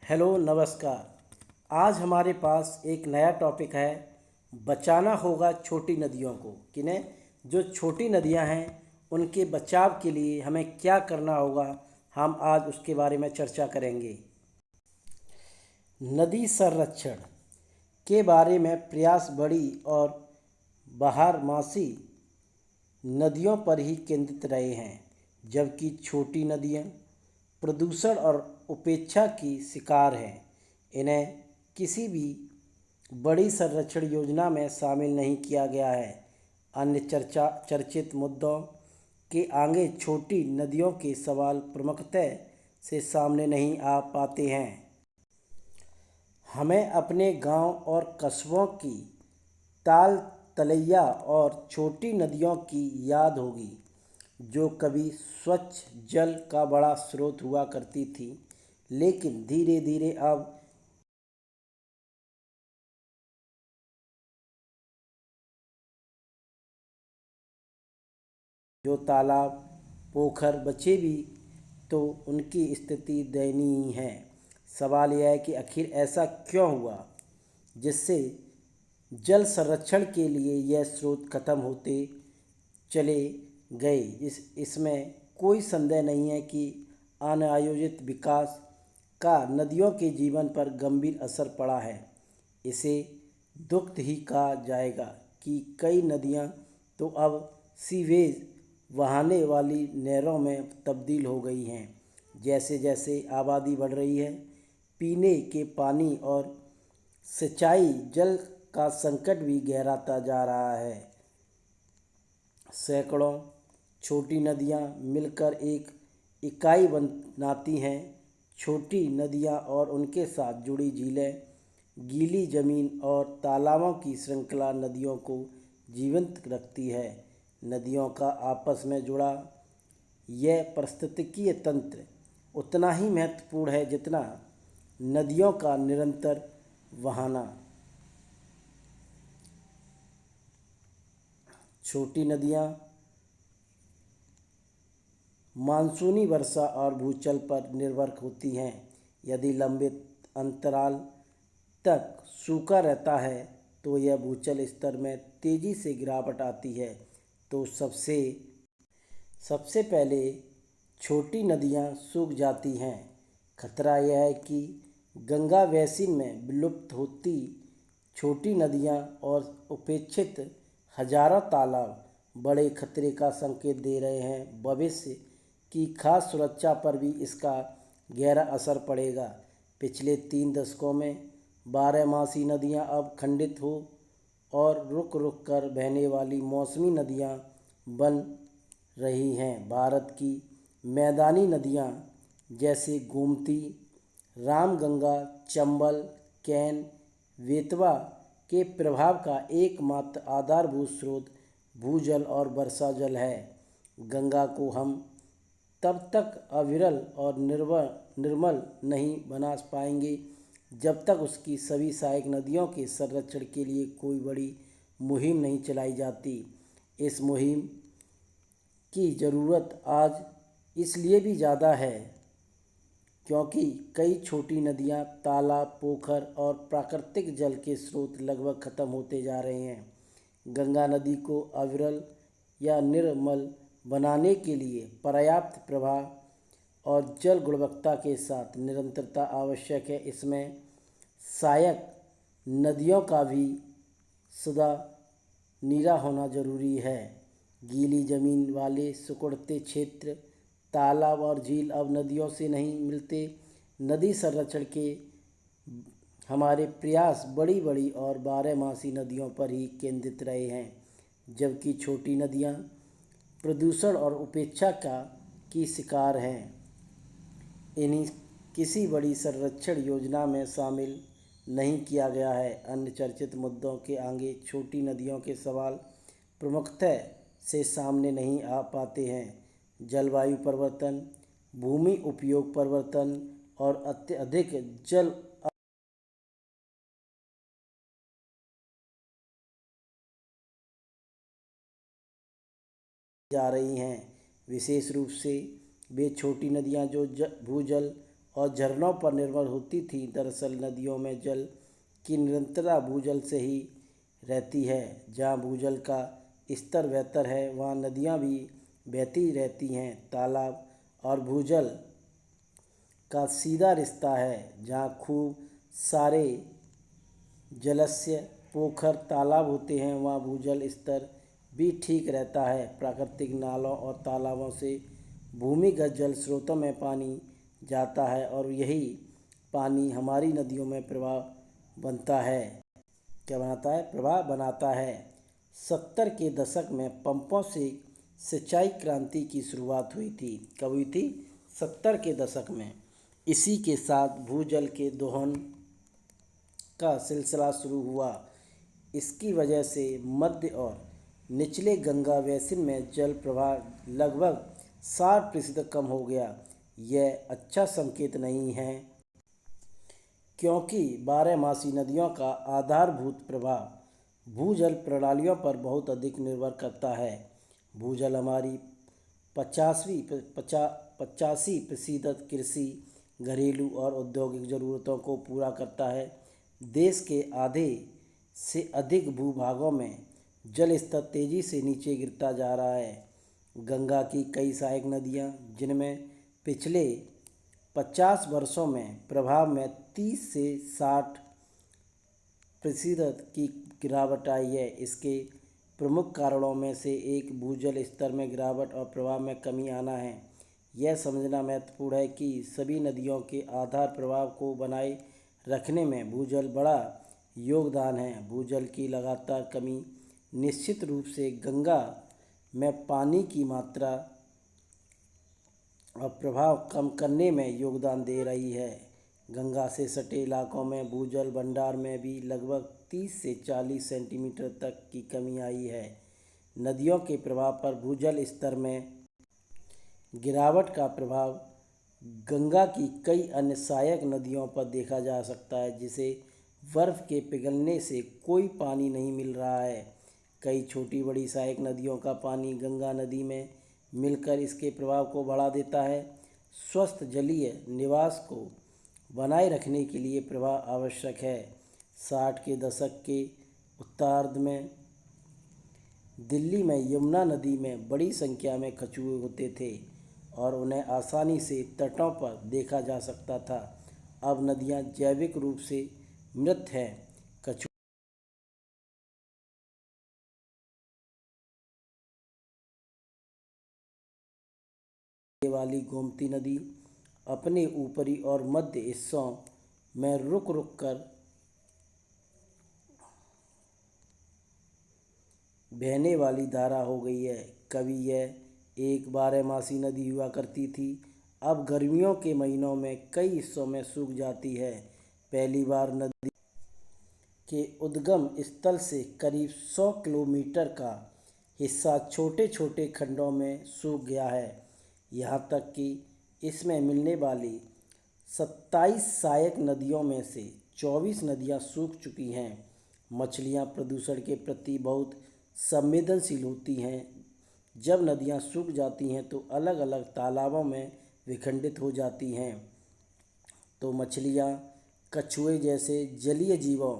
Hello नमस्कार। आज हमारे पास एक नया टॉपिक है। बचाना होगा छोटी नदियों को। किन्हें? जो छोटी नदियां हैं उनके बचाव के लिए हमें क्या करना होगा, हम आज उसके बारे में चर्चा करेंगे। नदी संरक्षण के बारे में प्रयास बड़ी और बारहमासी नदियों पर ही केंद्रित रहे हैं, जबकि छोटी नदियां प्रदूषण और उपेक्षा की शिकार हैं। इन्हें किसी भी बड़ी संरक्षण योजना में शामिल नहीं किया गया है। अन्य चर्चित मुद्दों के आगे छोटी नदियों के सवाल प्रमुखता से सामने नहीं आ पाते हैं। हमें अपने गांव और कस्बों की ताल तलैया और छोटी नदियों की याद होगी, जो कभी स्वच्छ जल का बड़ा स्रोत हुआ करती थी, लेकिन धीरे धीरे अब जो तालाब पोखर बचे भी तो उनकी स्थिति दयनीय है। सवाल यह है कि आखिर ऐसा क्यों हुआ, जिससे जल संरक्षण के लिए यह स्रोत खत्म होते चले गए। इसमें कोई संदेह नहीं है कि अनायोजित विकास का नदियों के जीवन पर गंभीर असर पड़ा है। इसे दुख ही कहा जाएगा कि कई नदियां तो अब सीवेज बहाने वाली नहरों में तब्दील हो गई हैं। जैसे जैसे आबादी बढ़ रही है, पीने के पानी और सिंचाई जल का संकट भी गहराता जा रहा है। सैकड़ों छोटी नदियां मिलकर एक इकाई बनाती हैं। छोटी नदियां और उनके साथ जुड़ी झीलें, गीली जमीन और तालाबों की श्रृंखला नदियों को जीवंत रखती है। नदियों का आपस में जुड़ा यह पारिस्थितिकीय तंत्र उतना ही महत्वपूर्ण है जितना नदियों का निरंतर बहाना। छोटी नदियां मानसूनी वर्षा और भूजल पर निर्भर होती हैं। यदि लंबे अंतराल तक सूखा रहता है तो यह भूजल स्तर में तेज़ी से गिरावट आती है। तो सबसे पहले छोटी नदियां सूख जाती हैं। खतरा यह है कि गंगा बेसिन में विलुप्त होती छोटी नदियां और उपेक्षित हजारों तालाब बड़े खतरे का संकेत दे रहे हैं। भविष्य की खास सुरक्षा पर भी इसका गहरा असर पड़ेगा। पिछले 3 दशकों में बारहमासी नदियां अब खंडित हो और रुक रुक कर बहने वाली मौसमी नदियां बन रही हैं। भारत की मैदानी नदियां जैसे गोमती, रामगंगा, चंबल, कैन, बेतवा के प्रभाव का एकमात्र आधारभूत स्रोत भूजल और वर्षा जल है। गंगा को हम तब तक अविरल और निर्मल नहीं बना पाएंगे जब तक उसकी सभी सहायक नदियों के संरक्षण के लिए कोई बड़ी मुहिम नहीं चलाई जाती। इस मुहिम की ज़रूरत आज इसलिए भी ज़्यादा है क्योंकि कई छोटी नदियाँ, तालाब, पोखर और प्राकृतिक जल के स्रोत लगभग ख़त्म होते जा रहे हैं। गंगा नदी को अविरल या निर्मल बनाने के लिए पर्याप्त प्रवाह और जल गुणवत्ता के साथ निरंतरता आवश्यक है। इसमें सहायक नदियों का भी सदा नीरा होना जरूरी है। गीली जमीन वाले सिकुड़ते क्षेत्र, तालाब और झील अब नदियों से नहीं मिलते। नदी संरक्षण के हमारे प्रयास बड़ी बड़ी और बारहमासी नदियों पर ही केंद्रित रहे हैं, जबकि छोटी नदियां प्रदूषण और उपेक्षा की शिकार हैं। इन्हीं किसी बड़ी संरक्षण योजना में शामिल नहीं किया गया है। अन्य चर्चित मुद्दों के आगे छोटी नदियों के सवाल प्रमुखता से सामने नहीं आ पाते हैं। जलवायु परिवर्तन, भूमि उपयोग परिवर्तन और अत्यधिक जल जा रही हैं। विशेष रूप से वे छोटी नदियां जो भूजल और झरनों पर निर्भर होती थी। दरअसल नदियों में जल की निरंतरता भूजल से ही रहती है। जहाँ भूजल का स्तर बेहतर है वहाँ नदियाँ भी बहती रहती हैं। तालाब और भूजल का सीधा रिश्ता है। जहाँ खूब सारे जलस्य पोखर तालाब होते हैं वहाँ भूजल स्तर भी ठीक रहता है। प्राकृतिक नालों और तालाबों से भूमिगत जल स्रोतों में पानी जाता है और यही पानी हमारी नदियों में प्रवाह बनता है। क्या बनाता है? प्रवाह बनाता है। 70 के दशक में पंपों से सिंचाई क्रांति की शुरुआत हुई थी। कब हुई थी? 70 के दशक में। इसी के साथ भूजल के दोहन का सिलसिला शुरू हुआ। इसकी वजह से मध्य और निचले गंगा बेसिन में जल प्रवाह लगभग 60% कम हो गया। यह अच्छा संकेत नहीं है क्योंकि बारहमासी नदियों का आधारभूत प्रवाह भूजल प्रणालियों पर बहुत अधिक निर्भर करता है। भूजल हमारी 85% कृषि, घरेलू और औद्योगिक ज़रूरतों को पूरा करता है। देश के आधे से अधिक भूभागों में जल स्तर तेज़ी से नीचे गिरता जा रहा है। गंगा की कई सहायक नदियाँ, जिनमें पिछले 50 वर्षों में प्रवाह में 30 से 60% की गिरावट आई है। इसके प्रमुख कारणों में से एक भूजल स्तर में गिरावट और प्रवाह में कमी आना है। यह समझना महत्वपूर्ण है कि सभी नदियों के आधार प्रवाह को बनाए रखने में भूजल बड़ा योगदान है। भूजल की लगातार कमी निश्चित रूप से गंगा में पानी की मात्रा और प्रभाव कम करने में योगदान दे रही है। गंगा से सटे इलाकों में भूजल भंडार में भी लगभग 30 से 40 सेंटीमीटर तक की कमी आई है। नदियों के प्रवाह पर भूजल स्तर में गिरावट का प्रभाव गंगा की कई अन्य सहायक नदियों पर देखा जा सकता है, जिसे बर्फ़ के पिघलने से कोई पानी नहीं मिल रहा है। कई छोटी बड़ी सहायक नदियों का पानी गंगा नदी में मिलकर इसके प्रभाव को बढ़ा देता है। स्वस्थ जलीय निवास को बनाए रखने के लिए प्रवाह आवश्यक है। 60 के दशक के उत्तरार्ध में दिल्ली में यमुना नदी में बड़ी संख्या में कछुए होते थे और उन्हें आसानी से तटों पर देखा जा सकता था। अब नदियाँ जैविक रूप से मृत हैं। कछुए वाली गोमती नदी अपने ऊपरी और मध्य हिस्सों में रुक रुक कर बहने वाली धारा हो गई है। कभी यह एक बारहमासी नदी हुआ करती थी, अब गर्मियों के महीनों में कई हिस्सों में सूख जाती है। पहली बार नदी के उद्गम स्थल से करीब 100 किलोमीटर का हिस्सा छोटे छोटे खंडों में सूख गया है। यहाँ तक कि इसमें मिलने वाली 27 सहायक नदियों में से 24 नदियाँ सूख चुकी हैं। मछलियाँ प्रदूषण के प्रति बहुत संवेदनशील होती हैं। जब नदियाँ सूख जाती हैं तो अलग अलग तालाबों में विखंडित हो जाती हैं, तो मछलियाँ, कछुए जैसे जलीय जीवों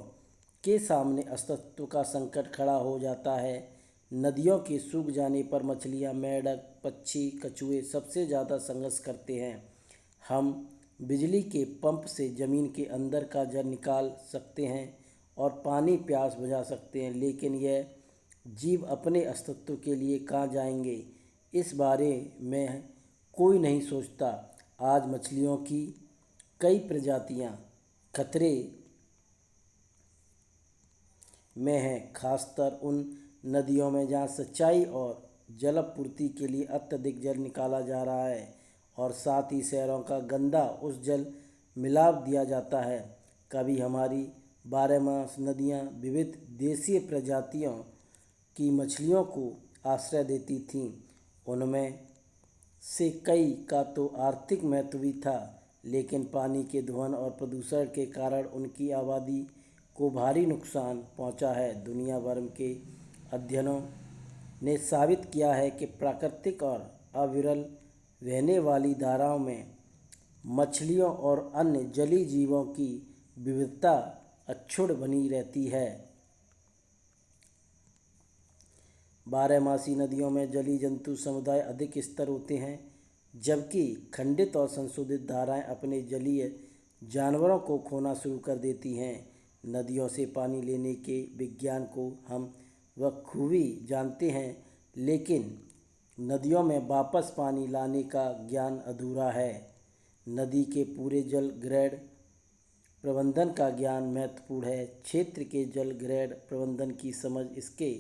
के सामने अस्तित्व का संकट खड़ा हो जाता है। नदियों के सूख जाने पर मछलियाँ, मेंढक, पक्षी, कछुए सबसे ज़्यादा संघर्ष करते हैं। हम बिजली के पंप से ज़मीन के अंदर का जल निकाल सकते हैं और पानी प्यास बुझा सकते हैं, लेकिन यह जीव अपने अस्तित्व के लिए कहाँ जाएंगे, इस बारे में कोई नहीं सोचता। आज मछलियों की कई प्रजातियाँ खतरे में हैं, खासकर उन नदियों में जहाँ सिंचाई और जलापूर्ति के लिए अत्यधिक जल निकाला जा रहा है और साथ ही शहरों का गंदा उस जल मिला दिया जाता है। कभी हमारी बारहमास नदियाँ विविध देशीय प्रजातियों की मछलियों को आश्रय देती थीं। उनमें से कई का तो आर्थिक महत्व भी था, लेकिन पानी के दोहन और प्रदूषण के कारण उनकी आबादी को भारी नुकसान पहुंचा है। दुनिया भर के अध्ययनों ने साबित किया है कि प्राकृतिक और अविरल बहने वाली धाराओं में मछलियों और अन्य जलीय जीवों की विविधता अक्षुण्ण बनी रहती है। बारहमासी नदियों में जलीय जंतु समुदाय अधिक स्तर होते हैं, जबकि खंडित और संशोधित धाराएं अपने जलीय जानवरों को खोना शुरू कर देती हैं। नदियों से पानी लेने के विज्ञान को हम बखूबी जानते हैं, लेकिन नदियों में वापस पानी लाने का ज्ञान अधूरा है। नदी के पूरे जल ग्रेड प्रबंधन का ज्ञान महत्वपूर्ण है। क्षेत्र के जल ग्रेड प्रबंधन की समझ इसके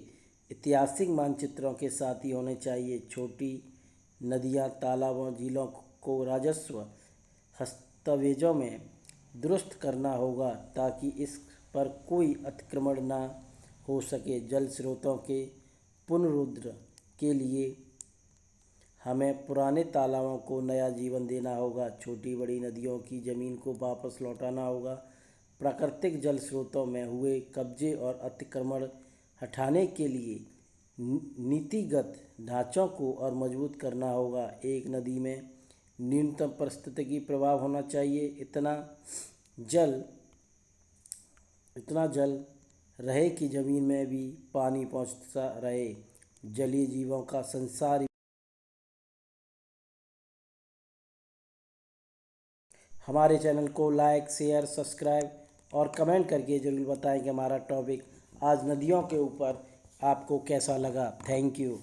ऐतिहासिक मानचित्रों के साथ ही होनी चाहिए। छोटी नदियाँ, तालाबों, झीलों को राजस्व दस्तावेजों में दुरुस्त करना होगा ताकि इस पर कोई अतिक्रमण न हो सके। जल स्रोतों के पुनरुद्धार के लिए हमें पुराने तालाबों को नया जीवन देना होगा। छोटी बड़ी नदियों की ज़मीन को वापस लौटाना होगा। प्राकृतिक जल स्रोतों में हुए कब्जे और अतिक्रमण हटाने के लिए नीतिगत ढांचों को और मजबूत करना होगा। एक नदी में न्यूनतम पारिस्थितिकी प्रभाव होना चाहिए। इतना जल रहे कि ज़मीन में भी पानी पहुंचता रहे। जलीय जीवों का संसार। हमारे चैनल को लाइक, शेयर, सब्सक्राइब और कमेंट करके ज़रूर बताएं कि हमारा टॉपिक आज नदियों के ऊपर आपको कैसा लगा। Thank you.